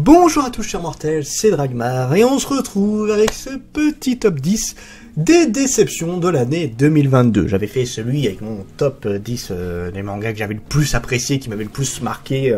Bonjour à tous chers mortels, c'est Dragmar et on se retrouve avec ce petit top 10 des déceptions de l'année 2022. J'avais fait celui avec mon top 10 des mangas que j'avais le plus apprécié, qui m'avaient le plus marqué,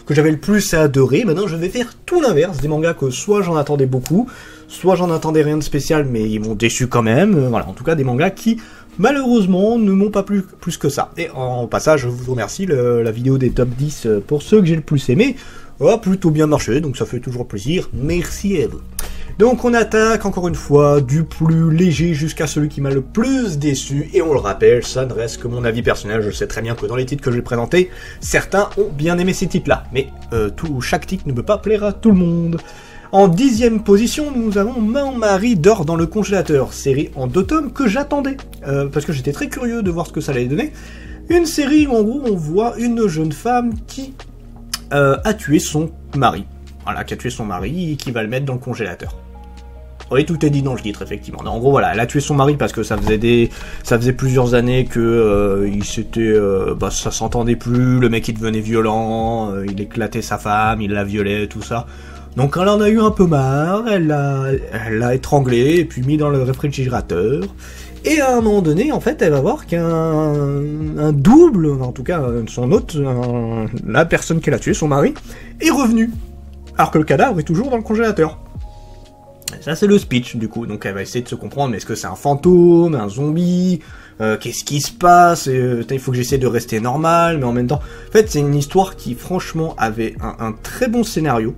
que j'avais le plus adoré. Maintenant je vais faire tout l'inverse, des mangas que soit j'en attendais beaucoup, soit j'en attendais rien de spécial mais ils m'ont déçu quand même. Voilà, en tout cas des mangas qui malheureusement ne m'ont pas plus que ça. Et en passage je vous remercie, la vidéo des top 10 pour ceux que j'ai le plus aimé a plutôt bien marché, donc ça fait toujours plaisir, merci à vous. Donc on attaque encore une fois du plus léger jusqu'à celui qui m'a le plus déçu, et on le rappelle, ça ne reste que mon avis personnel. Je sais très bien que dans les titres que je vais présenter, certains ont bien aimé ces titres-là, mais chaque titre ne peut pas plaire à tout le monde. En 10e position, nous avons Mon mari dort dans le congélateur, série en 2 tomes que j'attendais, parce que j'étais très curieux de voir ce que ça allait donner. Une série où en gros on voit une jeune femme qui a tué son mari. Voilà, qui a tué son mari et qui va le mettre dans le congélateur. Oui, tout est dit dans le titre, effectivement. En gros, voilà, elle a tué son mari parce que ça faisait plusieurs années que ça s'entendait plus, le mec il devenait violent, il éclatait sa femme, il la violait, tout ça. Donc elle en a eu un peu marre, elle l'a étranglé et puis mis dans le réfrigérateur. Et à un moment donné, en fait, elle va voir qu'un double, en tout cas son hôte, la personne qu'elle a tué, son mari, est revenu. Alors que le cadavre est toujours dans le congélateur. Et ça, c'est le speech, du coup. Donc elle va essayer de se comprendre, mais est-ce que c'est un fantôme, un zombie, qu'est-ce qui se passe, il faut que j'essaie de rester normal, mais en même temps... En fait, c'est une histoire qui, franchement, avait un très bon scénario,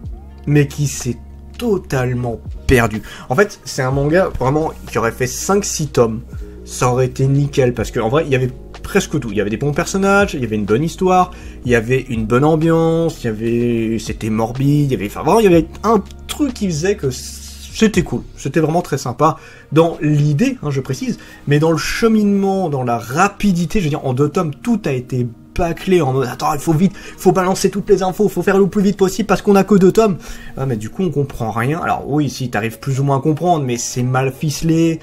mais qui s'est totalement perdu. En fait, c'est un manga vraiment qui aurait fait 5-6 tomes. Ça aurait été nickel, parce qu'en vrai, il y avait presque tout. Il y avait des bons personnages, il y avait une bonne histoire, il y avait une bonne ambiance, c'était morbide, il y avait un truc qui faisait que c'était cool. C'était vraiment très sympa dans l'idée, je précise, mais dans le cheminement, dans la rapidité, je veux dire, en 2 tomes, tout a été bâclé en mode attends, il faut vite, faut balancer toutes les infos, faut faire le plus vite possible parce qu'on a que 2 tomes. Ah, mais du coup on comprend rien. Alors oui, si t'arrives plus ou moins à comprendre, mais c'est mal ficelé,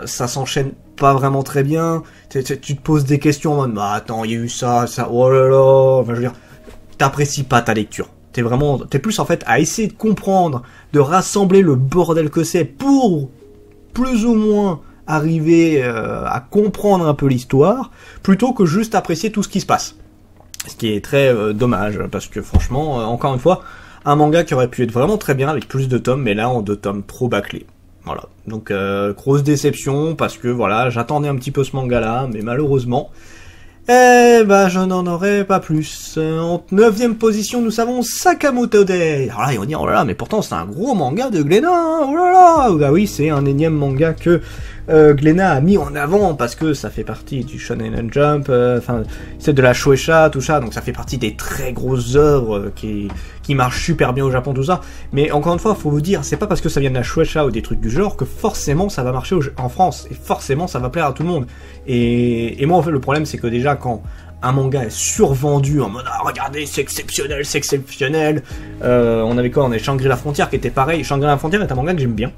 ça s'enchaîne pas vraiment très bien. Tu te poses des questions en mode bah attends, il y a eu ça, oh là là. Enfin, je veux dire, t'apprécies pas ta lecture. T'es plus en fait à essayer de comprendre, de rassembler le bordel que c'est pour plus ou moins arriver à comprendre un peu l'histoire, plutôt que juste apprécier tout ce qui se passe. Ce qui est très dommage, parce que franchement, encore une fois, un manga qui aurait pu être vraiment très bien avec plus de tomes, mais là en 2 tomes trop bâclés. Voilà, donc grosse déception, parce que voilà, j'attendais un petit peu ce manga-là, mais malheureusement, je n'en aurai pas plus. En 9e position, nous avons Sakamoto Days. Alors là, ils vont dire, oh là là, mais pourtant c'est un gros manga de Glénat, hein, oh là là. Bah oui, c'est un énième manga que Glénat a mis en avant, parce que ça fait partie du Shonen Jump, c'est de la Shueisha, tout ça, donc ça fait partie des très grosses œuvres qui marchent super bien au Japon, tout ça. Mais encore une fois, faut vous dire, c'est pas parce que ça vient de la Shueisha ou des trucs du genre que forcément ça va marcher en France, et forcément ça va plaire à tout le monde. Et moi, en fait, le problème, c'est que déjà, quand un manga est survendu en mode ah, regardez, c'est exceptionnel, c'est exceptionnel. On avait quoi? On avait Shangri-La Frontière qui était pareil. Shangri-La Frontière est un manga que j'aime bien,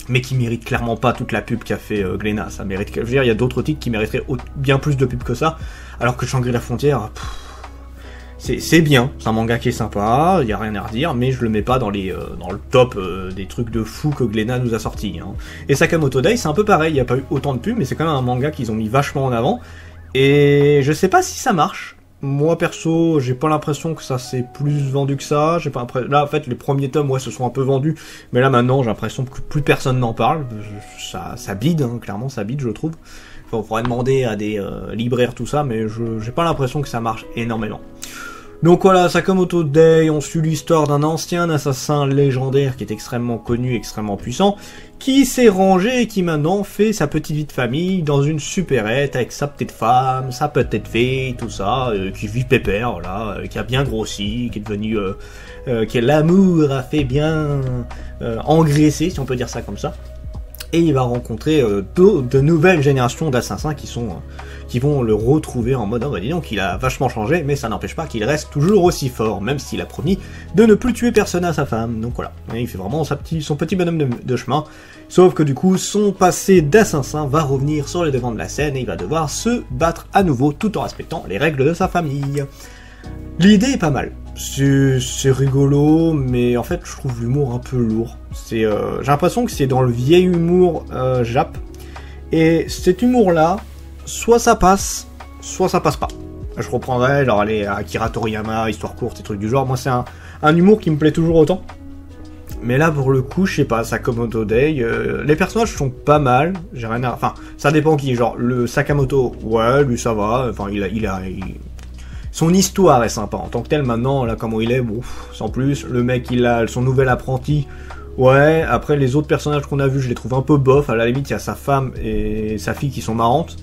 mais qui mérite clairement pas toute la pub qu'a fait Glénat. Ça mérite, je veux dire, il y a d'autres titres qui mériteraient bien plus de pub que ça, alors que Shangri-La Frontière, c'est bien, c'est un manga qui est sympa, il y a rien à redire, mais je le mets pas dans le top des trucs de fou que Glénat nous a sortis. Et Sakamoto Days, c'est un peu pareil, il n'y a pas eu autant de pubs, mais c'est quand même un manga qu'ils ont mis vachement en avant, et je sais pas si ça marche. Moi perso, j'ai pas l'impression que ça s'est plus vendu que ça. Là en fait les premiers tomes se sont un peu vendus, mais là maintenant j'ai l'impression que plus personne n'en parle. Ça bide, clairement ça bide, je trouve. On pourrait demander à des libraires tout ça, mais j'ai pas l'impression que ça marche énormément. Donc voilà, Sakamoto Days, on suit l'histoire d'un ancien assassin légendaire qui est extrêmement connu, extrêmement puissant, qui s'est rangé et qui maintenant fait sa petite vie de famille dans une supérette avec sa petite femme, sa petite fille, tout ça, qui vit pépère, voilà, qui a bien grossi, qui est devenu... que l'amour a fait bien engraisser, si on peut dire ça comme ça. Et il va rencontrer de nouvelles générations d'assassins qui vont le retrouver en mode « Oh bah dis donc, il a vachement changé, mais ça n'empêche pas qu'il reste toujours aussi fort, même s'il a promis de ne plus tuer personne à sa femme. » Donc voilà, et il fait vraiment son petit bonhomme de chemin, sauf que du coup, son passé d'assassin va revenir sur les devants de la scène et il va devoir se battre à nouveau tout en respectant les règles de sa famille. L'idée est pas mal. c'est rigolo, mais en fait, je trouve l'humour un peu lourd. J'ai l'impression que c'est dans le vieil humour Jap. Et cet humour-là, soit ça passe pas. Je reprendrai, genre, aller à Akira Toriyama, histoire courte, et trucs du genre. Moi, c'est un humour qui me plaît toujours autant. Mais là, pour le coup, je sais pas, Sakamoto Day, les personnages sont pas mal, j'ai rien à... Enfin, ça dépend qui, genre, le Sakamoto, ouais, lui, ça va, enfin, son histoire est sympa, en tant que tel, maintenant, là, comment il est, bon, sans plus. Le mec, il a son nouvel apprenti, ouais, après, les autres personnages qu'on a vus, je les trouve un peu bof, à la limite, il y a sa femme et sa fille qui sont marrantes.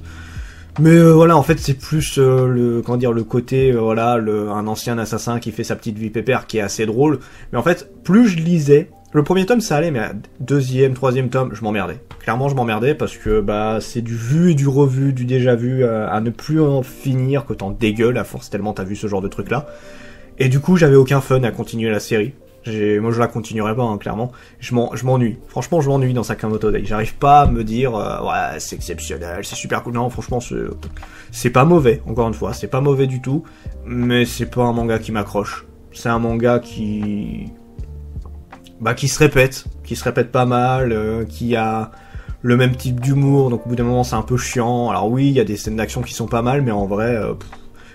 Mais voilà, en fait, c'est plus le côté, voilà, un ancien assassin qui fait sa petite vie pépère qui est assez drôle. Mais en fait, plus je lisais, le premier tome ça allait, mais deuxième, troisième tome, je m'emmerdais. Clairement, je m'emmerdais parce que bah c'est du vu et du revu, du déjà vu à ne plus en finir, que t'en dégueules à force tellement t'as vu ce genre de truc là. Et du coup, j'avais aucun fun à continuer la série. Moi je la continuerai pas, hein, clairement. Je m'ennuie. Franchement, je m'ennuie dans Sakamoto Day. J'arrive pas à me dire, ouais, c'est exceptionnel, c'est super cool. Non, franchement, c'est pas mauvais, encore une fois. C'est pas mauvais du tout. Mais c'est pas un manga qui m'accroche. C'est un manga qui se répète pas mal, qui a le même type d'humour. Donc au bout d'un moment, c'est un peu chiant. Alors oui, il y a des scènes d'action qui sont pas mal, mais en vrai,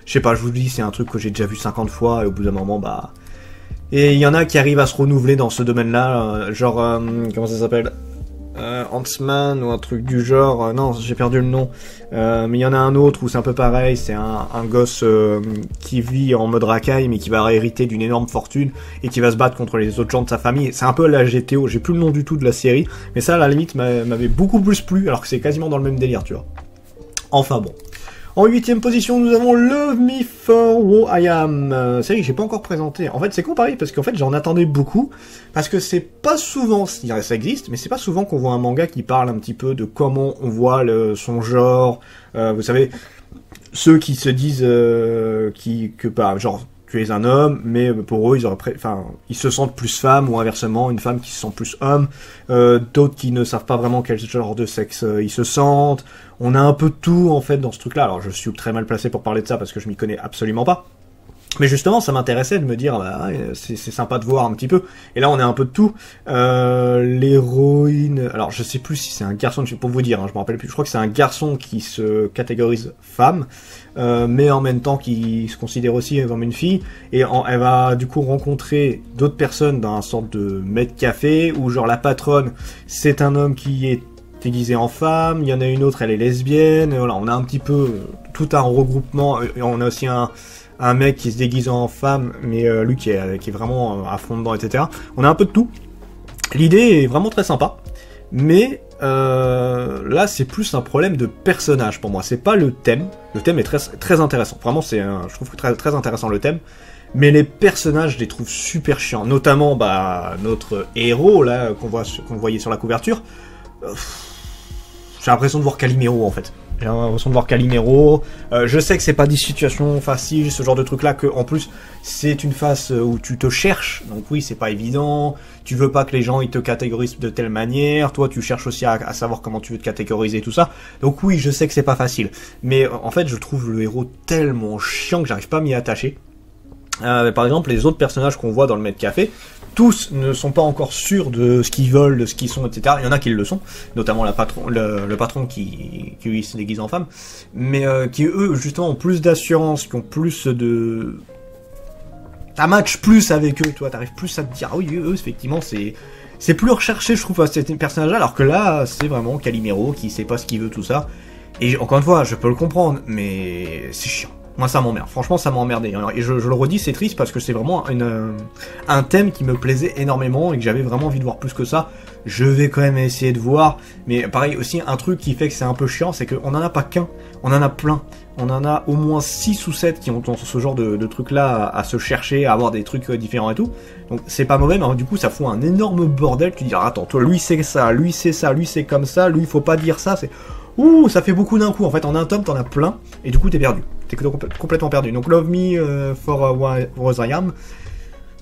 je sais pas, je vous dis, c'est un truc que j'ai déjà vu 50 fois, et au bout d'un moment, bah... Et il y en a qui arrivent à se renouveler dans ce domaine-là, genre, comment ça s'appelle, Ant-Man ou un truc du genre, non, j'ai perdu le nom, mais il y en a un autre où c'est un peu pareil, c'est un gosse qui vit en mode racaille, mais qui va hériter d'une énorme fortune, et qui va se battre contre les autres gens de sa famille. C'est un peu la GTO, j'ai plus le nom du tout de la série, mais ça, à la limite, m'avait beaucoup plus plu, alors que c'est quasiment dans le même délire, tu vois. Enfin bon. En 8ème position, nous avons Love Me For Who I Am. Série que j'ai pas encore présentée. En fait, c'est comparé parce qu'en fait, j'en attendais beaucoup. Parce que c'est pas souvent, ça existe, mais c'est pas souvent qu'on voit un manga qui parle un petit peu de comment on voit son genre. Vous savez, ceux qui se disent genre, tu es un homme, mais pour eux, ils se sentent plus femmes, ou inversement, une femme qui se sent plus homme. D'autres qui ne savent pas vraiment quel genre de sexe ils se sentent. On a un peu de tout, en fait, dans ce truc-là. Alors, je suis très mal placé pour parler de ça, parce que je m'y connais absolument pas. Mais justement, ça m'intéressait de me dire, bah, c'est sympa de voir un petit peu. Et là, on a un peu de tout. L'héroïne... Alors, je sais plus si c'est un garçon, pour vous dire, hein, je me rappelle plus. Je crois que c'est un garçon qui se catégorise femme, mais en même temps qui se considère aussi comme une fille. Et elle va, du coup, rencontrer d'autres personnes dans un sorte de maître café, où, genre, la patronne, c'est un homme qui est déguisée en femme. Il y en a une autre, elle est lesbienne. Voilà, on a un petit peu tout un regroupement. Et on a aussi un mec qui se déguise en femme, mais lui qui est vraiment à fond dedans, etc. On a un peu de tout. L'idée est vraiment très sympa, mais là c'est plus un problème de personnage pour moi. C'est pas le thème. Le thème est très très intéressant. Vraiment, je trouve que très très intéressant le thème. Mais les personnages, je les trouve super chiants. Notamment, notre héros là qu'on voyait sur la couverture. J'ai l'impression de voir Calimero en fait. J'ai l'impression de voir Calimero. Je sais que c'est pas des situations faciles, ce genre de truc là, que en plus c'est une phase où tu te cherches. Donc oui, c'est pas évident. Tu veux pas que les gens ils te catégorisent de telle manière. Toi, tu cherches aussi à savoir comment tu veux te catégoriser, tout ça. Donc oui, je sais que c'est pas facile. Mais en fait, je trouve le héros tellement chiant que j'arrive pas à m'y attacher. Par exemple, les autres personnages qu'on voit dans le maître café, tous ne sont pas encore sûrs de ce qu'ils veulent, de ce qu'ils sont, etc. Il y en a qui le sont, notamment le patron qui lui se déguise en femme, mais qui eux justement ont plus d'assurance, qui ont plus de... Ça match plus avec eux, toi, t'arrives plus à te dire, ah oui, eux, effectivement, c'est plus recherché, je trouve, à ces personnages-là, alors que là, c'est vraiment Calimero qui sait pas ce qu'il veut, tout ça. Et encore une fois, je peux le comprendre, mais c'est chiant. Moi, ça m'emmerde. Franchement, ça m'a emmerdé. Et je le redis, c'est triste parce que c'est vraiment un thème qui me plaisait énormément et que j'avais vraiment envie de voir plus que ça. Je vais quand même essayer de voir. Mais pareil, aussi, un truc qui fait que c'est un peu chiant, c'est qu'on en a pas qu'un. On en a plein. On en a au moins 6 ou 7 qui ont ce genre de trucs-là à se chercher, à avoir des trucs différents et tout. Donc, c'est pas mauvais, mais du coup, ça fout un énorme bordel. Tu dis, ah, attends, toi, lui, c'est ça, lui, c'est comme ça, lui, il faut pas dire ça, c'est... Ouh, ça fait beaucoup d'un coup. En fait, en un tome, t'en as plein, et du coup, t'es perdu. T'es complètement perdu. Donc, Love Me For Who I Am,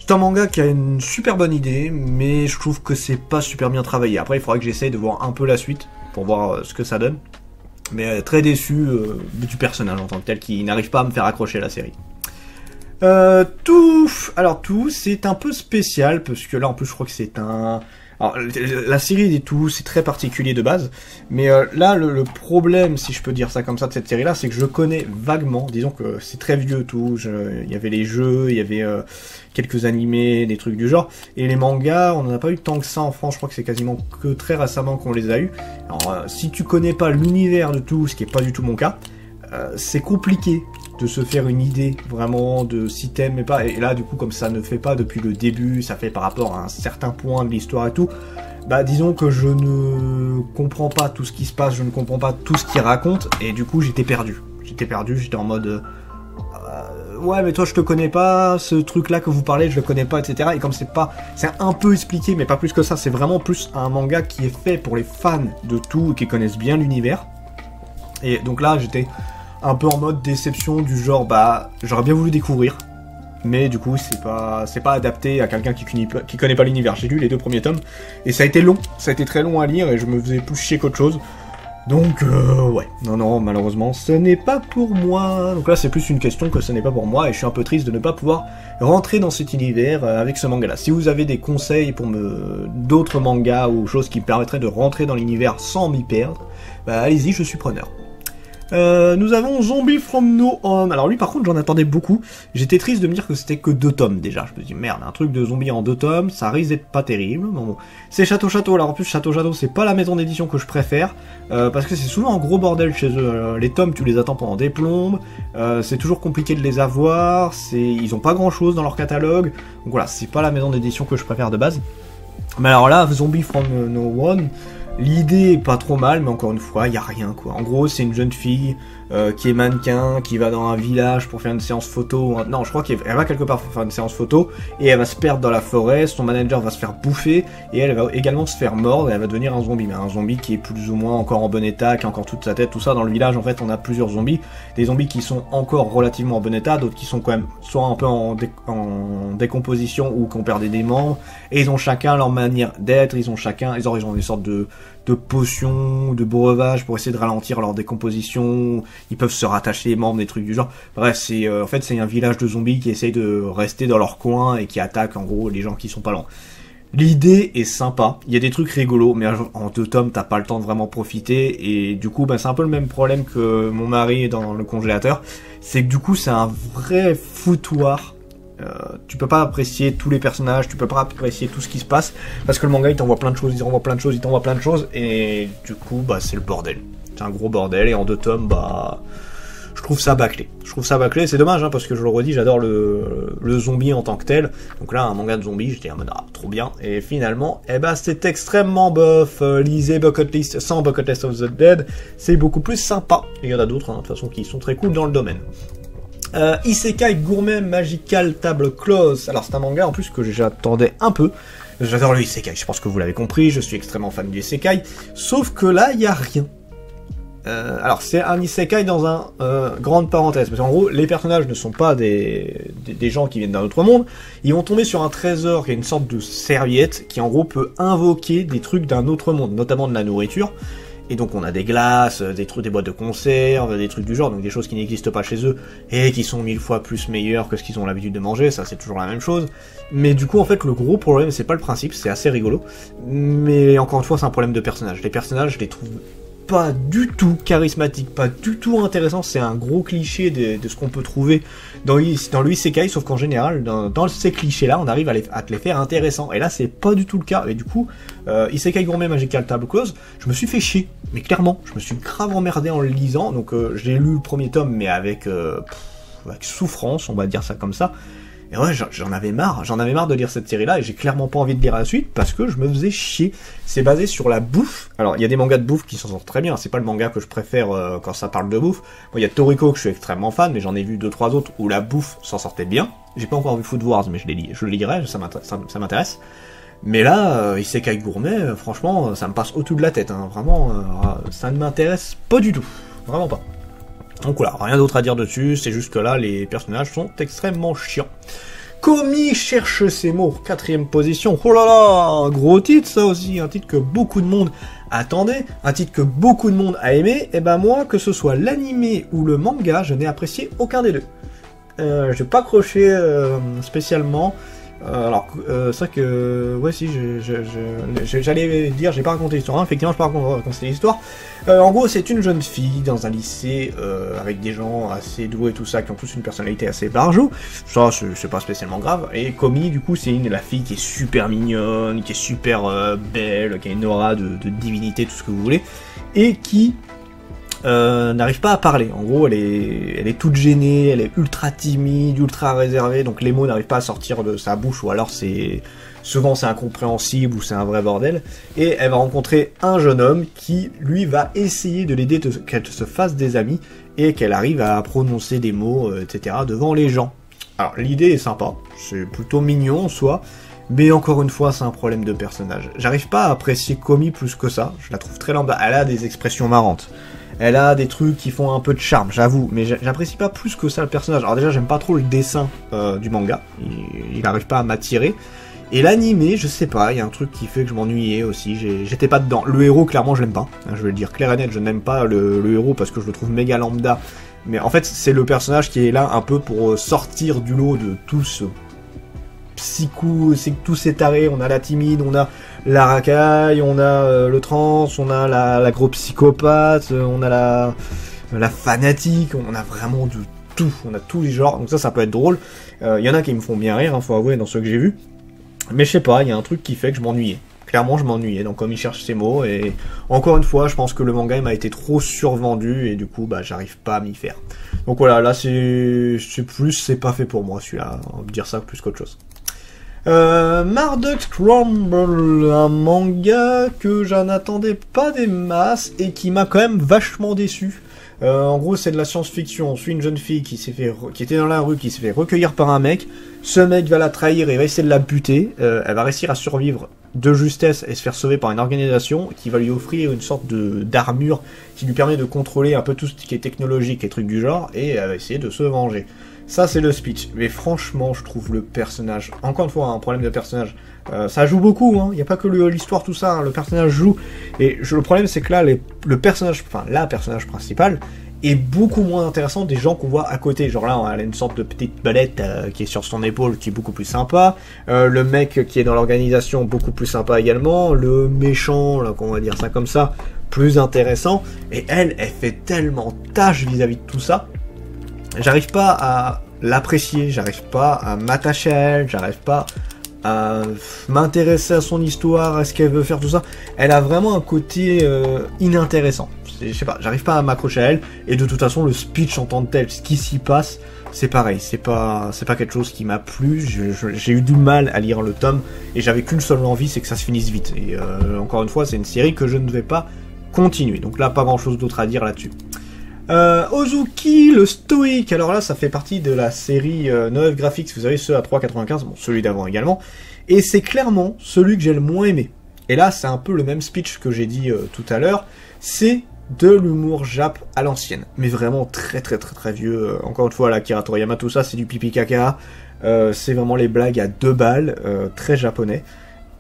c'est un manga qui a une super bonne idée, mais je trouve que c'est pas super bien travaillé. Après, il faudra que j'essaye de voir un peu la suite, pour voir ce que ça donne. Mais très déçu du personnage en tant que tel, qui n'arrive pas à me faire accrocher à la série. Tout, c'est un peu spécial, parce que là, en plus, je crois que c'est un... Alors, la série des Tout, c'est très particulier de base, mais là, le problème, si je peux dire ça comme ça, de cette série-là, c'est que je connais vaguement, disons que c'est très vieux Tout, il y avait les jeux, il y avait quelques animés, des trucs du genre, et les mangas, on n'en a pas eu tant que ça en France, je crois que c'est quasiment que très récemment qu'on les a eu. Alors, si tu connais pas l'univers de Tout, ce qui est pas du tout mon cas, c'est compliqué de se faire une idée vraiment de si t'aimes et pas, et là du coup comme ça ne fait pas depuis le début, ça fait par rapport à un certain point de l'histoire et tout, bah disons que je ne comprends pas tout ce qui se passe, je ne comprends pas tout ce qu'il raconte, et du coup j'étais perdu, j'étais en mode ouais mais toi je te connais pas, ce truc là que vous parlez je le connais pas, etc. Et comme c'est un peu expliqué mais pas plus que ça, c'est vraiment plus un manga qui est fait pour les fans de Tout et qui connaissent bien l'univers, et donc là j'étais un peu en mode déception du genre, bah, j'aurais bien voulu découvrir, mais du coup, c'est pas adapté à quelqu'un qui connaît pas l'univers. J'ai lu les 2 premiers tomes, et ça a été long, ça a été très long à lire, et je me faisais plus chier qu'autre chose. Donc, ouais, non, malheureusement, ce n'est pas pour moi. Donc là, c'est plus une question que ce n'est pas pour moi, et je suis un peu triste de ne pas pouvoir rentrer dans cet univers avec ce manga-là. Si vous avez des conseils pour d'autres mangas ou choses qui me permettraient de rentrer dans l'univers sans m'y perdre, bah allez-y, je suis preneur. Nous avons Zombie from No Home. Alors lui par contre j'en attendais beaucoup. J'étais triste de me dire que c'était que 2 tomes déjà. Je me dis merde, un truc de zombie en 2 tomes, ça risque d'être pas terrible. Bon. C'est Château. Alors en plus Château c'est pas la maison d'édition que je préfère, parce que c'est souvent un gros bordel chez eux. Les tomes tu les attends pendant des plombes, c'est toujours compliqué de les avoir, ils ont pas grand chose dans leur catalogue. Donc voilà, c'est pas la maison d'édition que je préfère de base. Mais alors là, Zombie from No One, l'idée est pas trop mal, mais encore une fois, il y a rien quoi. En gros, c'est une jeune fille qui est mannequin, qui va dans un village pour faire une séance photo. Non, je crois qu'elle va quelque part pour faire une séance photo, et elle va se perdre dans la forêt, son manager va se faire bouffer, et elle va également se faire mordre, et elle va devenir un zombie. Mais un zombie qui est plus ou moins encore en bon état, qui a encore toute sa tête, tout ça. Dans le village, en fait, on a plusieurs zombies. Des zombies qui sont encore relativement en bon état, d'autres qui sont quand même soit un peu en décomposition, ou qui ont perdu des membres, et ils ont chacun leur manière d'être, ils ont des sortes de potions, de breuvages pour essayer de ralentir leur décomposition. Ils peuvent se rattacher les membres, des trucs du genre. Bref, c'est un village de zombies qui essayent de rester dans leur coin et qui attaquent en gros les gens qui sont pas loin. L'idée est sympa, il y a des trucs rigolos, mais en 2 tomes t'as pas le temps de vraiment profiter, et du coup c'est un peu le même problème que mon mari dans le congélateur, c'est que du coup c'est un vrai foutoir. Tu peux pas apprécier tous les personnages, tu peux pas apprécier tout ce qui se passe, parce que le manga il t'envoie plein de choses, il t'envoie plein de choses, et du coup bah c'est le bordel. C'est un gros bordel, et en 2 tomes, bah je trouve ça bâclé. C'est dommage, hein, parce que je le redis, j'adore le zombie en tant que tel. Donc là, un manga de zombie, j'étais en mode trop bien. Et finalement, c'est extrêmement bof. Lisez Bucket List sans Bucket List of the Dead, c'est beaucoup plus sympa. Et il y en a d'autres, hein, de toute façon, qui sont très cool dans le domaine. Isekai Gourmet Magical Table Close. Alors c'est un manga en plus que j'attendais un peu. J'adore le Isekai, je pense que vous l'avez compris, je suis extrêmement fan du Isekai. Sauf que là, il n'y a rien. Alors c'est un Isekai dans un grande parenthèse, parce qu'en gros les personnages ne sont pas des gens qui viennent d'un autre monde, ils vont tomber sur un trésor qui est une sorte de serviette qui en gros peut invoquer des trucs d'un autre monde, notamment de la nourriture. Et donc on a des glaces, des boîtes de conserve, des trucs du genre, donc des choses qui n'existent pas chez eux et qui sont 1000 fois plus meilleures que ce qu'ils ont l'habitude de manger, ça c'est toujours la même chose. Mais du coup en fait le gros problème c'est pas le principe, c'est assez rigolo, mais encore une fois c'est un problème de personnages. Les personnages je les trouve pas du tout charismatique, pas du tout intéressant, c'est un gros cliché de ce qu'on peut trouver dans le Isekai, sauf qu'en général, dans ces clichés-là, on arrive à te les faire intéressants, et là c'est pas du tout le cas, et du coup, Isekai Gourmet Magical Table Close, je me suis fait chier, mais clairement, je me suis grave emmerdé en le lisant, donc j'ai lu le premier tome, mais avec souffrance, on va dire ça comme ça. Et ouais, j'en avais marre de lire cette série-là, et j'ai clairement pas envie de lire la suite, parce que je me faisais chier. C'est basé sur la bouffe. Alors, il y a des mangas de bouffe qui s'en sortent très bien, c'est pas le manga que je préfère quand ça parle de bouffe. Bon, il y a Toriko que je suis extrêmement fan, mais j'en ai vu 2-3 autres où la bouffe s'en sortait bien. J'ai pas encore vu Food Wars, mais je le lirai, ça m'intéresse. Mais là, Isekai Gourmet, franchement, ça me passe au-dessus de la tête, hein. Vraiment, ça ne m'intéresse pas du tout. Vraiment pas. Donc voilà, rien d'autre à dire dessus, c'est juste que là, les personnages sont extrêmement chiants. Komi cherche ses mots, 4ème position. Oh là là, gros titre ça aussi, un titre que beaucoup de monde attendait, un titre que beaucoup de monde a aimé, et ben moi, que ce soit l'animé ou le manga, je n'ai apprécié aucun des deux. j'ai pas accroché spécialement. C'est vrai que, ouais, si, j'allais dire, j'ai pas raconté l'histoire, hein. Effectivement, je peux raconter l'histoire. En gros, c'est une jeune fille dans un lycée, avec des gens assez doués et tout ça, qui ont tous une personnalité assez barjou. Ça, c'est pas spécialement grave. Et Komi, du coup, c'est la fille qui est super mignonne, qui est super belle, qui a une aura de divinité, tout ce que vous voulez, et qui n'arrive pas à parler. En gros, elle est toute gênée, elle est ultra timide, ultra réservée, donc les mots n'arrivent pas à sortir de sa bouche, ou alors souvent c'est incompréhensible, ou c'est un vrai bordel, et elle va rencontrer un jeune homme qui, lui, va essayer de l'aider qu'elle se fasse des amis, et qu'elle arrive à prononcer des mots, etc., devant les gens. Alors, l'idée est sympa, c'est plutôt mignon en soi, mais encore une fois, c'est un problème de personnage. J'arrive pas à apprécier Komi plus que ça, je la trouve très lambda, elle a des expressions marrantes. Elle a des trucs qui font un peu de charme, j'avoue, mais j'apprécie pas plus que ça le personnage. Alors déjà, j'aime pas trop le dessin du manga, il arrive pas à m'attirer. Et l'animé, je sais pas, il y a un truc qui fait que je m'ennuyais aussi, j'étais pas dedans. Le héros, clairement, je l'aime pas, je vais le dire clair et net, je n'aime pas le héros parce que je le trouve méga lambda. Mais en fait, c'est le personnage qui est là un peu pour sortir du lot de tout ce c'est que tous ces tarés, on a la timide, on a la racaille, on a le trans, on a la gros psychopathe, on a la fanatique, on a vraiment de tout, on a tous les genres, donc ça peut être drôle. Y en a qui me font bien rire, hein, faut avouer, dans ceux que j'ai vus, mais je sais pas, il y a un truc qui fait que je m'ennuyais. Clairement, je m'ennuyais, donc comme il cherche ses mots, et encore une fois, je pense que le manga il m'a été trop survendu, et du coup, bah, j'arrive pas à m'y faire. Donc voilà, là c'est pas fait pour moi celui-là, on va dire ça plus qu'autre chose. Marduk Scramble, un manga que j'en attendais pas des masses et qui m'a quand même vachement déçu. En gros, c'est de la science-fiction. On suit une jeune fille qui était dans la rue, qui s'est fait recueillir par un mec. Ce mec va la trahir et va essayer de la buter. Elle va réussir à survivre de justesse et se faire sauver par une organisation qui va lui offrir une sorte d'armure qui lui permet de contrôler un peu tout ce qui est technologique et trucs du genre, et elle va essayer de se venger. Ça, c'est le speech. Mais franchement, je trouve le personnage... Encore une fois, un problème de personnage. Ça joue beaucoup, hein. Il n'y a pas que l'histoire, tout ça. Hein. Le personnage joue. Et le problème, c'est que là, la personnage principale est beaucoup moins intéressant des gens qu'on voit à côté. Genre là, elle a une sorte de petite balette qui est sur son épaule, qui est beaucoup plus sympa. Le mec qui est dans l'organisation, beaucoup plus sympa également. Le méchant, là, qu'on va dire ça comme ça, plus intéressant. Et elle fait tellement tâche vis-à-vis de tout ça. J'arrive pas à l'apprécier, j'arrive pas à m'attacher à elle, j'arrive pas à m'intéresser à son histoire, à ce qu'elle veut faire, tout ça. Elle a vraiment un côté inintéressant. Je sais pas, j'arrive pas à m'accrocher à elle, et de toute façon, le speech en tant que tel, ce qui s'y passe, c'est pareil, c'est pas quelque chose qui m'a plu, j'ai eu du mal à lire le tome, et j'avais qu'une seule envie, c'est que ça se finisse vite. Et encore une fois, c'est une série que je ne vais pas continuer, donc là, pas grand chose d'autre à dire là-dessus. Ozuki le stoïque, alors là ça fait partie de la série No F Graphics, vous savez, ceux à 3,95, bon celui d'avant également, et c'est clairement celui que j'ai le moins aimé. Et là c'est un peu le même speech que j'ai dit tout à l'heure, c'est de l'humour jap à l'ancienne, mais vraiment très vieux, encore une fois la Akira Toriyama, tout ça c'est du pipi caca, c'est vraiment les blagues à 2 balles, très japonais.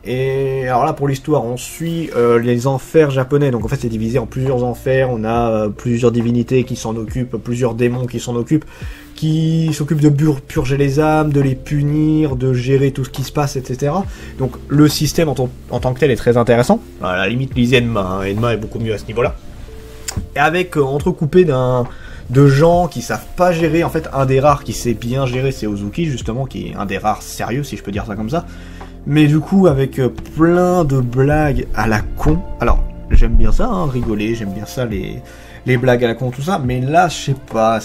Et alors là, pour l'histoire, on suit les enfers japonais. Donc en fait, c'est divisé en plusieurs enfers. On a plusieurs divinités qui s'en occupent, plusieurs démons qui s'en occupent, qui s'occupent de purger les âmes, de les punir, de gérer tout ce qui se passe, etc. Donc le système en tant que tel est très intéressant. À la limite, lisez Enma. Hein. Enma est beaucoup mieux à ce niveau-là. Et avec entrecoupé de gens qui savent pas gérer. En fait, un des rares qui sait bien gérer, c'est Ozuki, justement, qui est un des rares sérieux, si je peux dire ça comme ça. Mais du coup, avec plein de blagues à la con. Alors, j'aime bien ça, hein, rigoler, j'aime bien ça, les blagues à la con, tout ça. Mais là, je sais pas,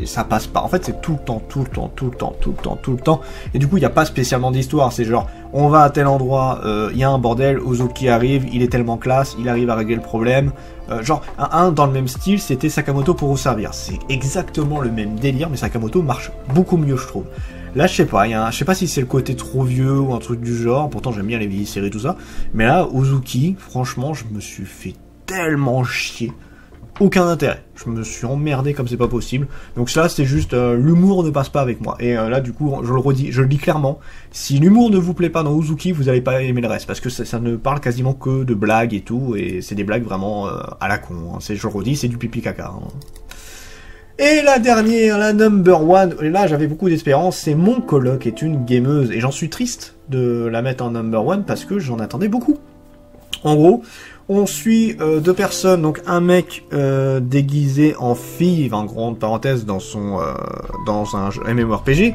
ça passe pas. En fait, c'est tout le temps. Et du coup, il n'y a pas spécialement d'histoire. C'est genre, on va à tel endroit, il y a un bordel, Ozuki arrive, il est tellement classe, il arrive à régler le problème. Genre, un dans le même style, c'était Sakamoto pour vous servir. C'est exactement le même délire, mais Sakamoto marche beaucoup mieux, je trouve. Là, je sais pas, je sais pas si c'est le côté trop vieux ou un truc du genre, pourtant j'aime bien les vieilles séries, tout ça, mais là, Ozuki, franchement, je me suis fait tellement chier, aucun intérêt, je me suis emmerdé comme c'est pas possible, donc là, c'est juste, l'humour ne passe pas avec moi, et là, du coup, je le redis, je le dis clairement, si l'humour ne vous plaît pas dans Ozuki, vous allez pas aimer le reste, parce que ça ne parle quasiment que de blagues et tout, et c'est des blagues vraiment à la con, hein. Je le redis, c'est du pipi caca, hein. Et la dernière, la number one, et là j'avais beaucoup d'espérance, c'est Mon coloc est une gameuse. Et j'en suis triste de la mettre en number one parce que j'en attendais beaucoup. En gros, on suit deux personnes, donc un mec déguisé en fille, en grande parenthèse, dans un MMORPG,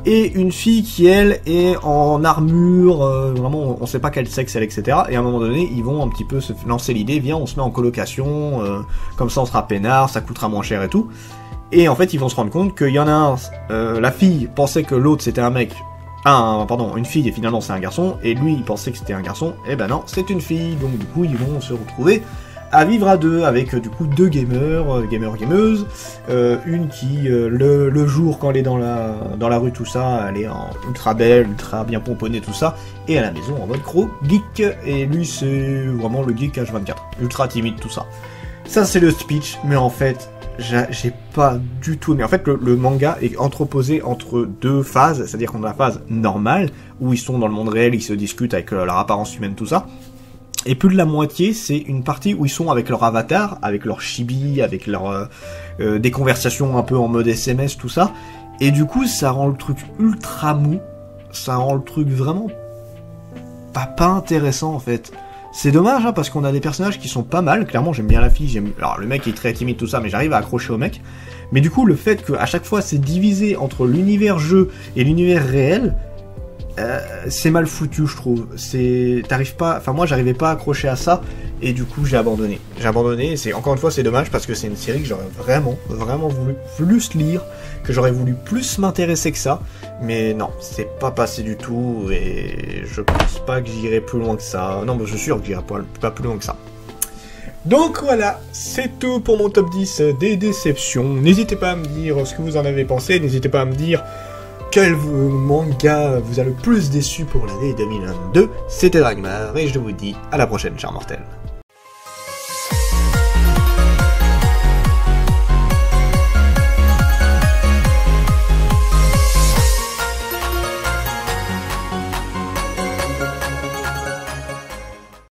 et une fille qui, elle, est en armure, vraiment, on sait pas quel sexe elle, etc. Et à un moment donné, ils vont un petit peu se lancer l'idée, viens, on se met en colocation, comme ça on sera peinard, ça coûtera moins cher et tout. Et en fait, ils vont se rendre compte qu'il y en a un, la fille pensait que l'autre c'était un mec, une fille, et finalement c'est un garçon, et lui il pensait que c'était un garçon, et ben non, c'est une fille, donc du coup ils vont se retrouver à vivre à deux, avec du coup deux gameuses, une qui, le jour quand elle est dans la rue, tout ça, elle est en ultra belle, ultra bien pomponnée, tout ça, et à la maison en mode gros geek, et lui c'est vraiment le geek H24, ultra timide, tout ça. Ça c'est le speech, mais en fait, j'ai pas du tout... Mais en fait, le manga est entreposé entre deux phases, c'est-à-dire qu'on a la phase normale, où ils sont dans le monde réel, ils se discutent avec leur apparence humaine, tout ça, et plus de la moitié, c'est une partie où ils sont avec leur avatar, avec leur chibi, avec leur des conversations un peu en mode SMS, tout ça, et du coup, ça rend le truc ultra mou, ça rend le truc vraiment pas intéressant, en fait. C'est dommage, hein, parce qu'on a des personnages qui sont pas mal. Clairement, j'aime bien la fille. Alors, le mec est très timide, tout ça, mais j'arrive à accrocher au mec. Mais du coup, le fait qu'à chaque fois, c'est divisé entre l'univers jeu et l'univers réel, c'est mal foutu, je trouve. T'arrives pas... Enfin, moi, j'arrivais pas à accrocher à ça, et du coup, j'ai abandonné. Et encore une fois, c'est dommage, parce que c'est une série que j'aurais vraiment voulu plus lire, que j'aurais voulu plus m'intéresser que ça, mais non, c'est pas passé du tout, et je pense pas que j'irai plus loin que ça. Non, mais je suis sûr que j'irai pas plus loin que ça. Donc voilà, c'est tout pour mon top 10 des déceptions. N'hésitez pas à me dire ce que vous en avez pensé, n'hésitez pas à me dire quel manga vous a le plus déçu pour l'année 2022. C'était Dragmar, et je vous dis à la prochaine, chers mortels.